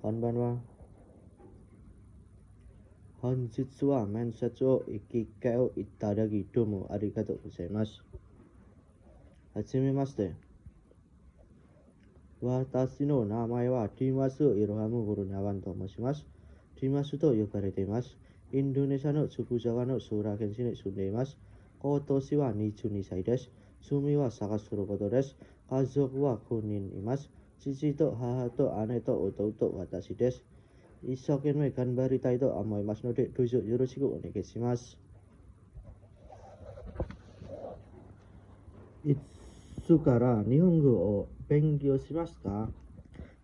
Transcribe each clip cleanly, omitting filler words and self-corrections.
こんばんは。本日は面接を行き会をいただきどうもありがとうございます。はじめまして。私の名前はティマス・イロハム・ブルナワンと申します。ティマスと呼ばれています。インドネシアの筑波川のソーラ県市に住んでいます。今年は22歳です。趣味は探すことです。家族は9人います。父と母と姉と弟、私です。一生懸命頑張りたいと思いますので、どうぞよろしくお願いします。いつから日本語を勉強しますか？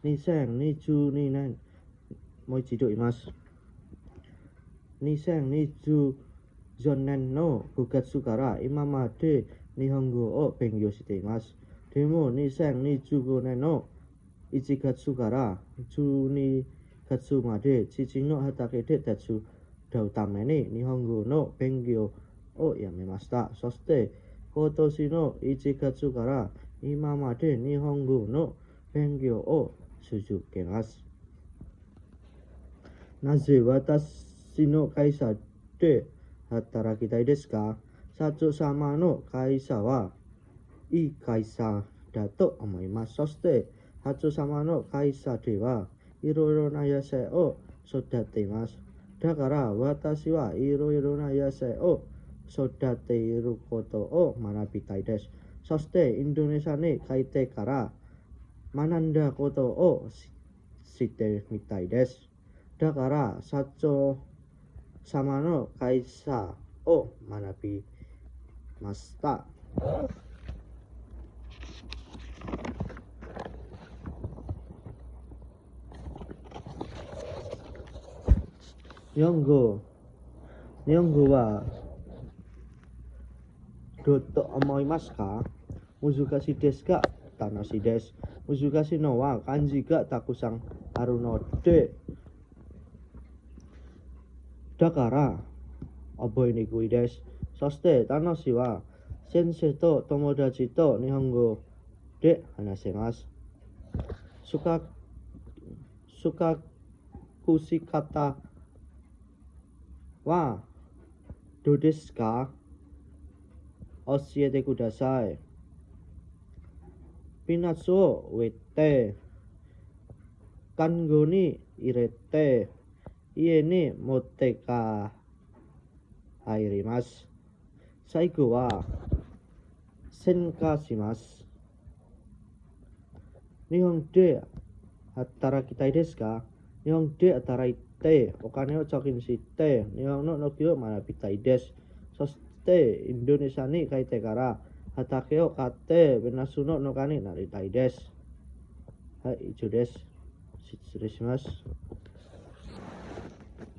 2022 年、もう一度言います。2024年の9月から今まで日本語を勉強しています。でも2025年の1月から12月まで父の畑で手伝うために日本語の勉強をやめました。そして今年の1月から今まで日本語の勉強を続けます。なぜ私の会社で働きたいですか？社長様の会社はいい会社だと思います。そして社長様の会社ではいろいろな野菜を育てています。だから私はいろいろな野菜を育てていることを学びたいです。そしてインドネシアに帰ってから学んだことを知ってみたいです。だから社長様の会社を学びました。日本語はどうと思いますか？難しいですか？楽しいです。難しいのは漢字がたくさんあるので、だから覚えにくいです。そして楽しいは先生と友達と日本語で話せます。書くし方はどうですか？教えてください。ピーナッツを植えて、カンゴに入れて、家に持って帰ります。最後は選果します。日本で働きたいですか？日本で働いてお金を貯金して日本の農業を学びたいです。そしてインドネシアに帰ってから畑を買ってベナスの農家になりたいです。はい、以上です。失礼します。